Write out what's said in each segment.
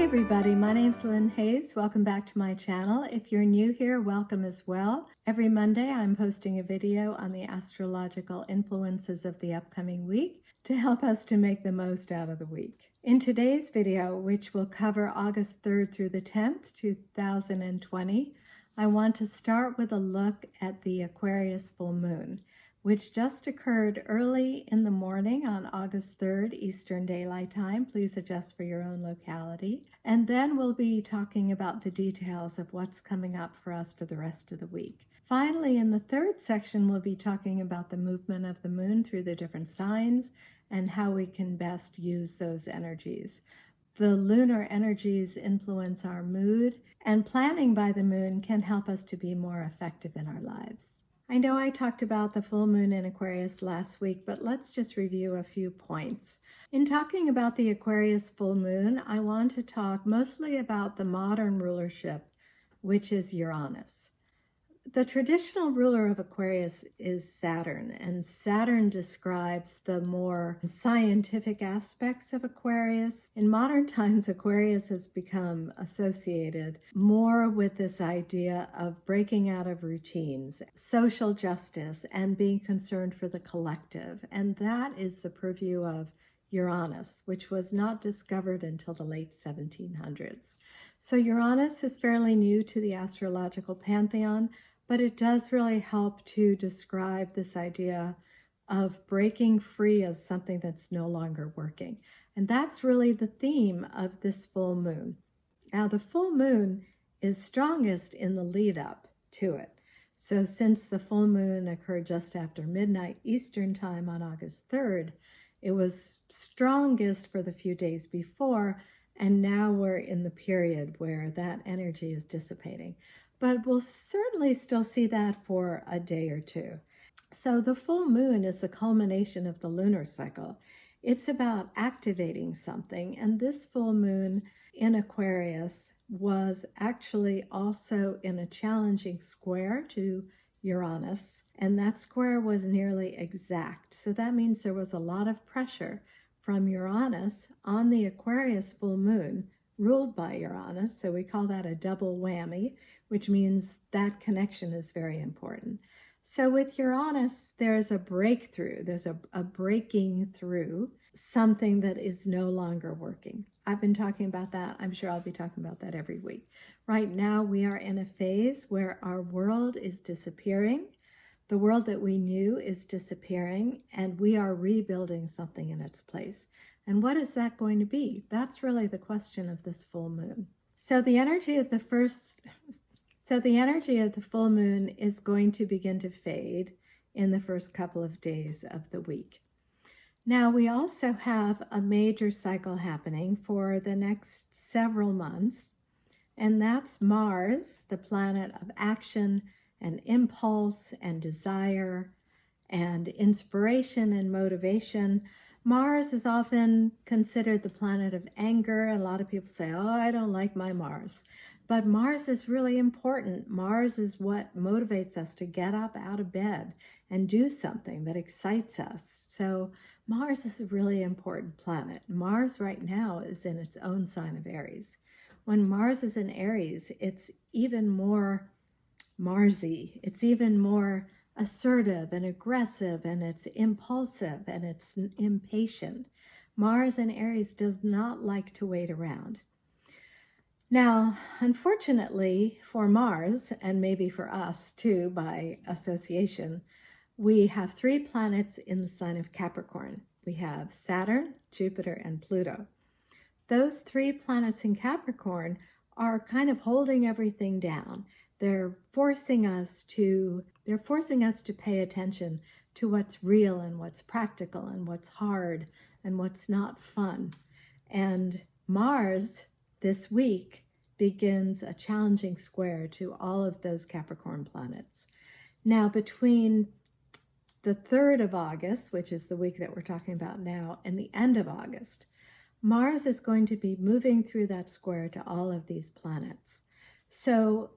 everybody, my name's Lynn Hayes. Welcome back to my channel. If you're new here, welcome as well. Every Monday I'm posting a video on the astrological influences of the upcoming week to help us to make the most out of the week. In today's video, which will cover August 3rd through the 10th, 2020, I want to start with a look at the Aquarius full moon, which just occurred early in the morning on August 3rd, Eastern Daylight Time. Please adjust for your own locality. And then we'll be talking about the details of what's coming up for us for the rest of the week. Finally, in the third section, we'll be talking about the movement of the moon through the different signs and how we can best use those energies. The lunar energies influence our mood, and planning by the moon can help us to be more effective in our lives. I know I talked about the full moon in Aquarius last week, but let's just review a few points. In talking about the Aquarius full moon, I want to talk mostly about the modern rulership, which is Uranus. The traditional ruler of Aquarius is Saturn, and Saturn describes the more scientific aspects of Aquarius. In modern times, Aquarius has become associated more with this idea of breaking out of routines, social justice, and being concerned for the collective. And that is the purview of Uranus, which was not discovered until the late 1700s. So Uranus is fairly new to the astrological pantheon, but it does really help to describe this idea of breaking free of something that's no longer working. And that's really the theme of this full moon. Now, the full moon is strongest in the lead up to it. So since the full moon occurred just after midnight Eastern time on August 3rd, it was strongest for the few days before, and now we're in the period where that energy is dissipating. But we'll certainly still see that for a day or two. So the full moon is the culmination of the lunar cycle. It's about activating something, and this full moon in Aquarius was actually also in a challenging square to Uranus, and that square was nearly exact. So that means there was a lot of pressure from Uranus on the Aquarius full moon, ruled by Uranus, so we call that a double whammy, which means that connection is very important. So with Uranus, there's a breakthrough, there's a breaking through something that is no longer working. I've been talking about that. I'm sure I'll be talking about that every week. Right now, we are in a phase where our world is disappearing. The world that we knew is disappearing, and we are rebuilding something in its place. And what is that going to be? That's really the question of this full moon. So the energy of the full moon is going to begin to fade in the first couple of days of the week. Now, we also have a major cycle happening for the next several months, and that's Mars, the planet of action and impulse and desire and inspiration and motivation. Mars is often considered the planet of anger, and a lot of people say, oh, I don't like my Mars. But Mars is really important. Mars is what motivates us to get up out of bed and do something that excites us. So Mars is a really important planet. Mars right now is in its own sign of Aries. When Mars is in Aries, it's even more Marsy. It's even more assertive and aggressive, and it's impulsive and it's impatient. Mars in Aries does not like to wait around. Now, unfortunately for Mars, and maybe for us too by association, we have three planets in the sign of Capricorn. We have Saturn, Jupiter, and Pluto. Those three planets in Capricorn are kind of holding everything down. They're forcing us to pay attention to what's real and what's practical and what's hard and what's not fun. And Mars this week begins a challenging square to all of those Capricorn planets. Now, between the 3rd of August, which is the week that we're talking about now, and the end of August, Mars is going to be moving through that square to all of these planets. So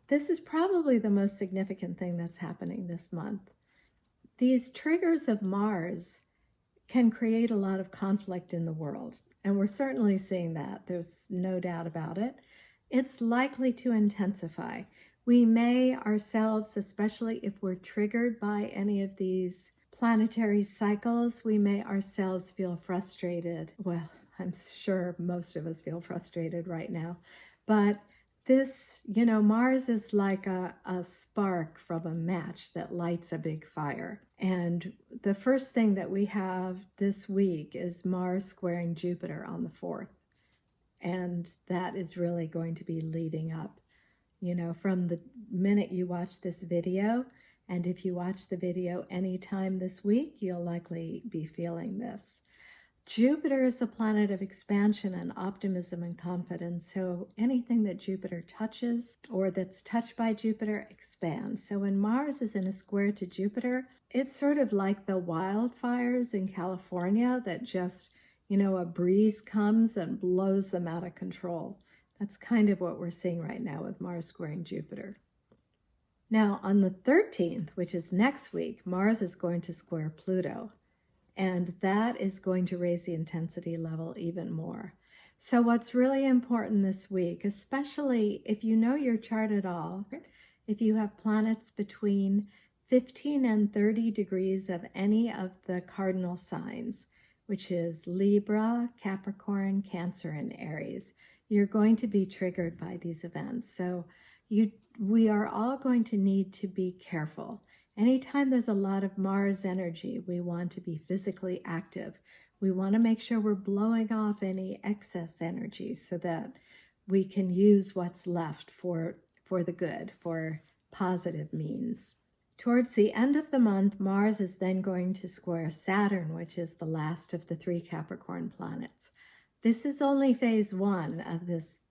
this is probably the most significant thing that's happening this month. These triggers of Mars can create a lot of conflict in the world. and we're certainly seeing that. There's no doubt about it. It's likely to intensify. We may ourselves, especially if we're triggered by any of these planetary cycles, we may ourselves feel frustrated. Well, I'm sure most of us feel frustrated right now. But this, Mars is like a spark from a match that lights a big fire. And the first thing that we have this week is Mars squaring Jupiter on the 4th. And that is really going to be leading up, from the minute you watch this video. And if you watch the video anytime this week, you'll likely be feeling this. Jupiter is the planet of expansion and optimism and confidence. So anything that Jupiter touches or that's touched by Jupiter expands. So when Mars is in a square to Jupiter, it's sort of like the wildfires in California that just, a breeze comes and blows them out of control. That's kind of what we're seeing right now with Mars squaring Jupiter. Now, on the 13th, which is next week, Mars is going to square Pluto. And that is going to raise the intensity level even more. So what's really important this week, especially if you know your chart at all, if you have planets between 15 and 30 degrees of any of the cardinal signs, which is Libra, Capricorn, Cancer, and Aries, you're going to be triggered by these events. So we are all going to need to be careful. Anytime there's a lot of Mars energy, we want to be physically active. We want to make sure we're blowing off any excess energy so that we can use what's left for the good, for positive means. Towards the end of the month, Mars is then going to square Saturn, which is the last of the 3 Capricorn planets. This is only phase 1 of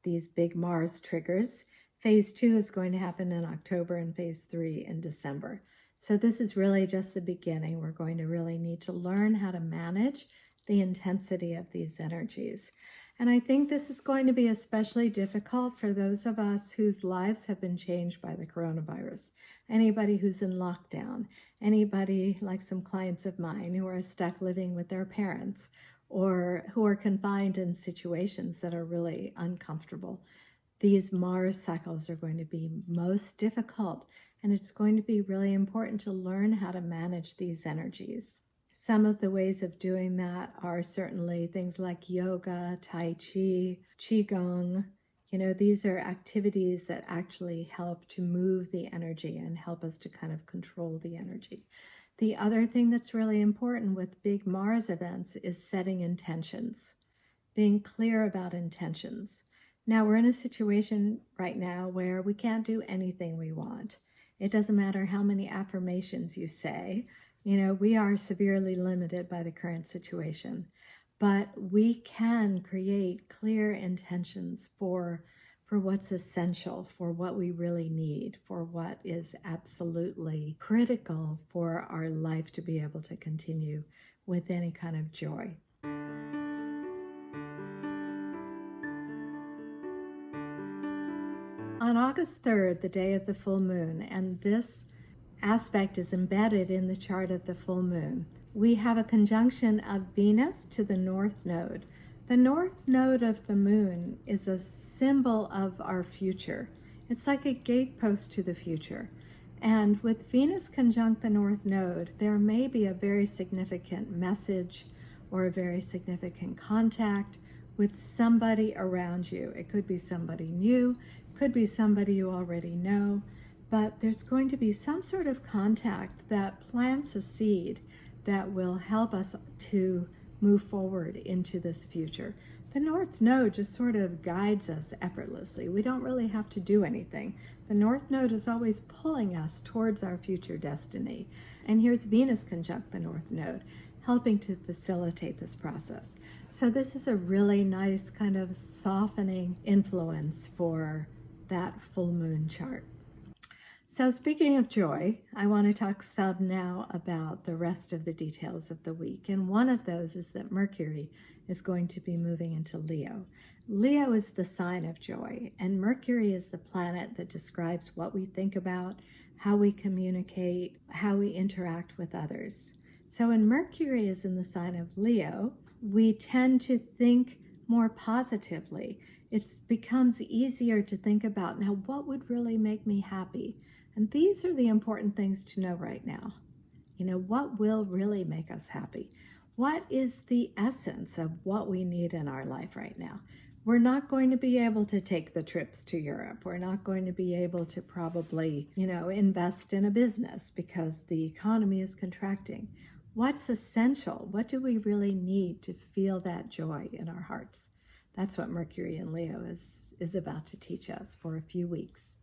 these big Mars triggers. Phase 2 is going to happen in October and phase 3 in December. So this is really just the beginning. We're going to really need to learn how to manage the intensity of these energies. And I think this is going to be especially difficult for those of us whose lives have been changed by the coronavirus. Anybody who's in lockdown, anybody like some clients of mine who are stuck living with their parents or who are confined in situations that are really uncomfortable. These Mars cycles are going to be most difficult, and it's going to be really important to learn how to manage these energies. Some of the ways of doing that are certainly things like yoga, Tai Chi, Qigong. These are activities that actually help to move the energy and help us to kind of control the energy. The other thing that's really important with big Mars events is setting intentions, being clear about intentions. Now, we're in a situation right now where we can't do anything we want. It doesn't matter how many affirmations you say. We are severely limited by the current situation. But we can create clear intentions for what's essential, for what we really need, for what is absolutely critical for our life to be able to continue with any kind of joy. On August 3rd, the day of the full moon, and this aspect is embedded in the chart of the full moon, we have a conjunction of Venus to the North Node. The North Node of the moon is a symbol of our future. It's like a gatepost to the future. And with Venus conjunct the North Node, there may be a very significant message or a very significant contact with somebody around you. It could be somebody new, could be somebody you already know, but there's going to be some sort of contact that plants a seed that will help us to move forward into this future. The North Node just sort of guides us effortlessly. We don't really have to do anything. The North Node is always pulling us towards our future destiny. And here's Venus conjunct the North Node, helping to facilitate this process. So this is a really nice kind of softening influence for that full moon chart. So speaking of joy, I want to talk some now about the rest of the details of the week. And one of those is that Mercury is going to be moving into Leo. Leo is the sign of joy, and Mercury is the planet that describes what we think about, how we communicate, how we interact with others. So when Mercury is in the sign of Leo, we tend to think more positively. It becomes easier to think about, now, what would really make me happy? And these are the important things to know right now. What will really make us happy? What is the essence of what we need in our life right now? We're not going to be able to take the trips to Europe. We're not going to be able to probably, invest in a business because the economy is contracting. What's essential? What do we really need to feel that joy in our hearts? That's what Mercury in Leo is about to teach us for a few weeks.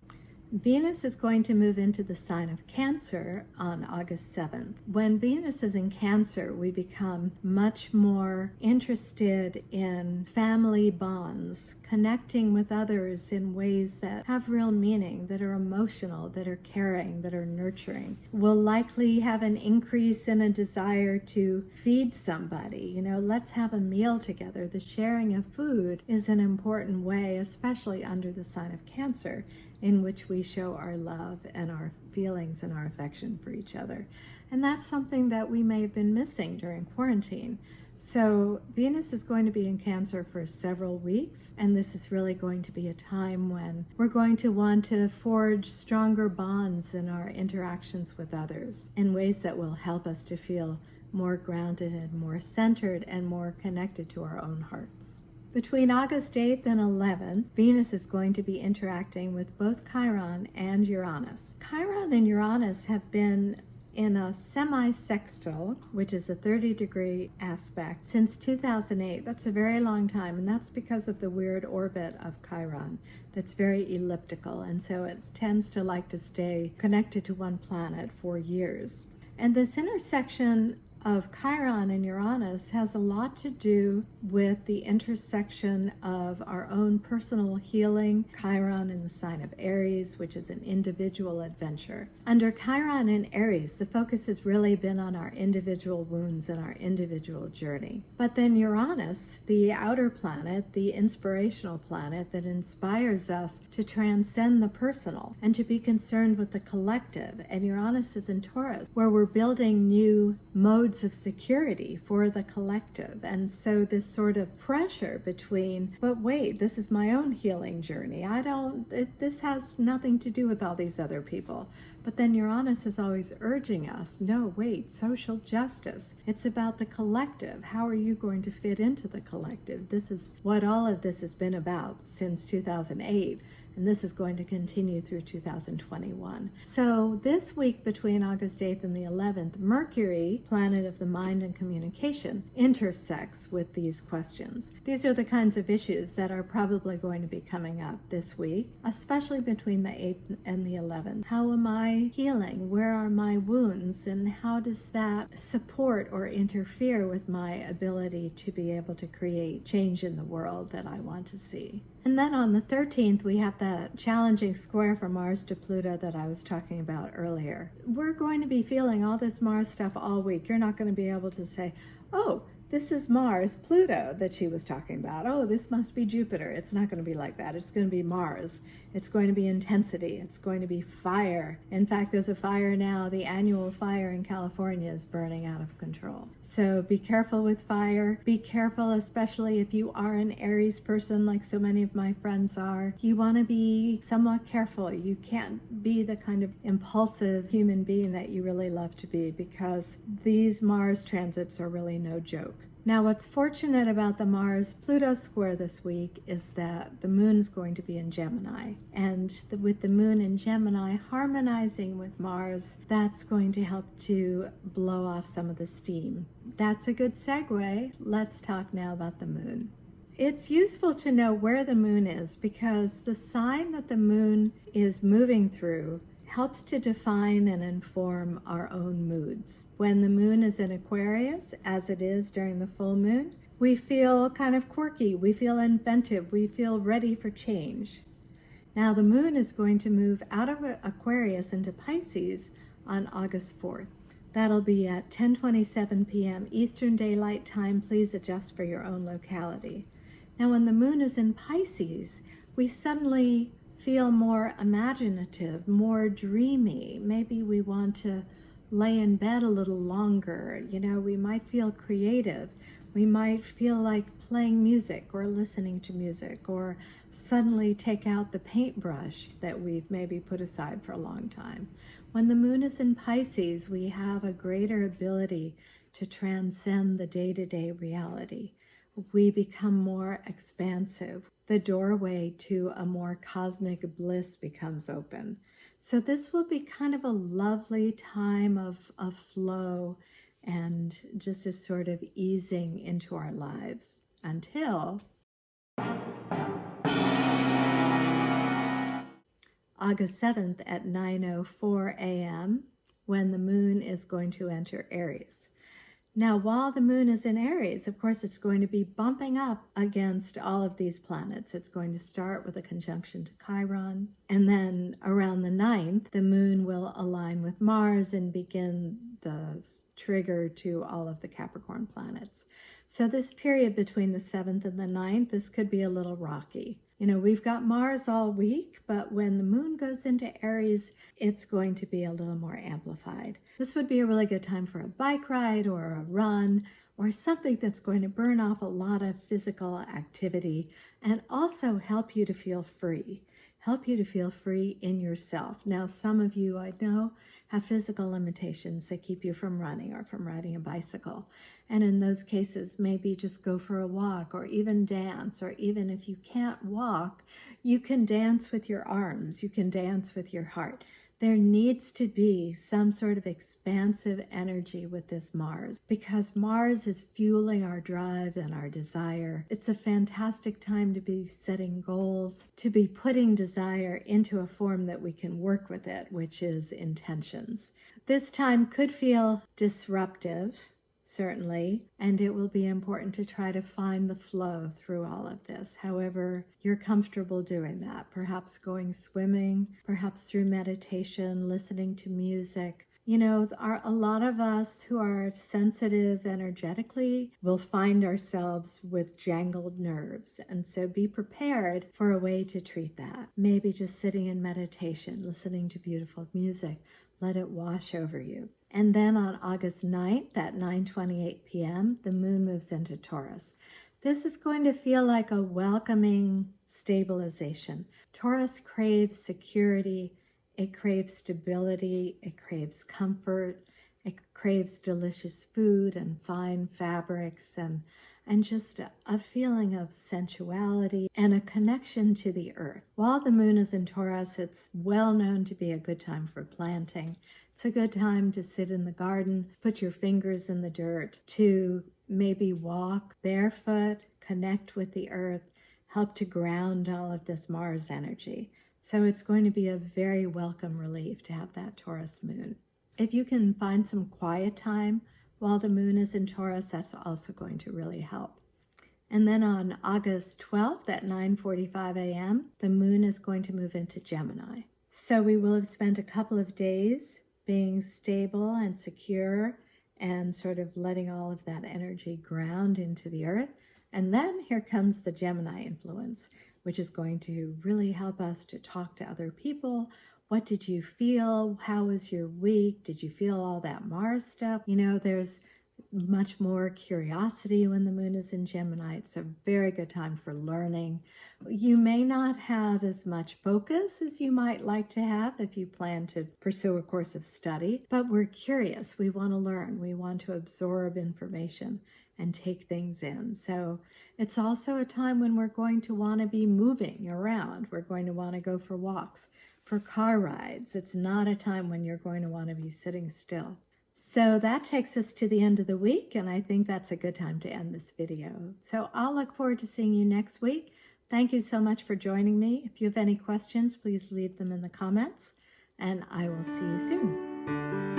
Venus is going to move into the sign of Cancer on August 7th. When Venus is in Cancer, we become much more interested in family bonds, connecting with others in ways that have real meaning, that are emotional, that are caring, that are nurturing. We'll likely have an increase in a desire to feed somebody. Let's have a meal together. The sharing of food is an important way, especially under the sign of Cancer, in which we show our love and our feelings and our affection for each other. And that's something that we may have been missing during quarantine. So Venus is going to be in Cancer for several weeks, and this is really going to be a time when we're going to want to forge stronger bonds in our interactions with others in ways that will help us to feel more grounded and more centered and more connected to our own hearts. Between August 8th and 11th, Venus is going to be interacting with both Chiron and Uranus. Chiron and Uranus have been in a semi-sextile, which is a 30-degree aspect, since 2008. That's a very long time, and that's because of the weird orbit of Chiron that's very elliptical, and so it tends to like to stay connected to one planet for years. And this intersection of Chiron and Uranus has a lot to do with the intersection of our own personal healing. Chiron in the sign of Aries, which is an individual adventure. Under Chiron in Aries, the focus has really been on our individual wounds and our individual journey. But then Uranus, the outer planet, the inspirational planet that inspires us to transcend the personal and to be concerned with the collective. And Uranus is in Taurus, where we're building new modes of security for the collective. And so this sort of pressure between, but wait, this is my own healing journey. This has nothing to do with all these other people. But then Uranus is always urging us, no, wait, social justice. It's about the collective. How are you going to fit into the collective? This is what all of this has been about since 2008. And this is going to continue through 2021. So this week between August 8th and the 11th, Mercury, planet of the mind and communication, intersects with these questions. These are the kinds of issues that are probably going to be coming up this week, especially between the 8th and the 11th. How am I healing? Where are my wounds? And how does that support or interfere with my ability to be able to create change in the world that I want to see? And then on the 13th, we have that challenging square from Mars to Pluto that I was talking about earlier. We're going to be feeling all this Mars stuff all week. You're not going to be able to say, oh, this is Mars, Pluto that she was talking about. Oh, this must be Jupiter. It's not going to be like that. It's going to be Mars. It's going to be intensity. It's going to be fire. In fact, there's a fire now. The annual fire in California is burning out of control. So be careful with fire. Be careful, especially if you are an Aries person like so many of my friends are. You want to be somewhat careful. You can't be the kind of impulsive human being that you really love to be, because these Mars transits are really no joke. Now, what's fortunate about the Mars-Pluto square this week is that the moon's going to be in Gemini. And with the moon in Gemini harmonizing with Mars, that's going to help to blow off some of the steam. That's a good segue. Let's talk now about the moon. It's useful to know where the moon is, because the sign that the moon is moving through helps to define and inform our own moods. When the moon is in Aquarius, as it is during the full moon, we feel kind of quirky, we feel inventive, we feel ready for change. Now the moon is going to move out of Aquarius into Pisces on August 4th. That'll be at 10:27 p.m. Eastern Daylight Time. Please adjust for your own locality. Now when the moon is in Pisces, we suddenly feel more imaginative, more dreamy. Maybe we want to lay in bed a little longer. We might feel creative. We might feel like playing music or listening to music, or suddenly take out the paintbrush that we've maybe put aside for a long time. When the moon is in Pisces, we have a greater ability to transcend the day-to-day reality. We become more expansive. The doorway to a more cosmic bliss becomes open. So this will be kind of a lovely time of flow and just a sort of easing into our lives until August 7th at 9:04 a.m. when the moon is going to enter Aries. Now, while the moon is in Aries, of course, it's going to be bumping up against all of these planets. It's going to start with a conjunction to Chiron. And then around the 9th, the moon will align with Mars and begin the trigger to all of the Capricorn planets. So this period between the 7th and the 9th, this could be a little rocky. You know, we've got Mars all week, but when the moon goes into Aries, it's going to be a little more amplified. This would be a really good time for a bike ride or a run or something that's going to burn off a lot of physical activity and also help you to feel free. Help you to feel free in yourself. Now, some of you I know have physical limitations that keep you from running or from riding a bicycle. And in those cases, maybe just go for a walk or even dance, or even if you can't walk, you can dance with your arms, you can dance with your heart. There needs to be some sort of expansive energy with this Mars because Mars is fueling our drive and our desire. It's a fantastic time to be setting goals, to be putting desire into a form that we can work with it, which is intentions. This time could feel disruptive, certainly, and it will be important to try to find the flow through all of this. However, you're comfortable doing that, perhaps going swimming, perhaps through meditation, listening to music. You know, a lot of us who are sensitive energetically will find ourselves with jangled nerves. And so be prepared for a way to treat that. Maybe just sitting in meditation, listening to beautiful music. Let it wash over you. And then on August 9th at 9:28 p.m., the moon moves into Taurus. This is going to feel like a welcoming stabilization. Taurus craves security, it craves stability, it craves comfort, it craves delicious food and fine fabrics and just a feeling of sensuality and a connection to the earth. While the moon is in Taurus, it's well known to be a good time for planting. It's a good time to sit in the garden, put your fingers in the dirt, to maybe walk barefoot, connect with the earth, help to ground all of this Mars energy. So it's going to be a very welcome relief to have that Taurus moon. If you can find some quiet time while the moon is in Taurus, that's also going to really help. And then on August 12th at 9:45 a.m., the moon is going to move into Gemini. So we will have spent a couple of days being stable and secure and sort of letting all of that energy ground into the earth. And then here comes the Gemini influence, which is going to really help us to talk to other people. What did you feel? How was your week? Did you feel all that Mars stuff? You know, there's much more curiosity when the moon is in Gemini. It's a very good time for learning. You may not have as much focus as you might like to have if you plan to pursue a course of study, but we're curious. We want to learn. We want to absorb information and take things in. So it's also a time when we're going to want to be moving around. We're going to want to go for walks, for car rides. It's not a time when you're going to want to be sitting still. So that takes us to the end of the week, and I think that's a good time to end this video. So I'll look forward to seeing you next week. Thank you so much for joining me. If you have any questions, please leave them in the comments, and I will see you soon.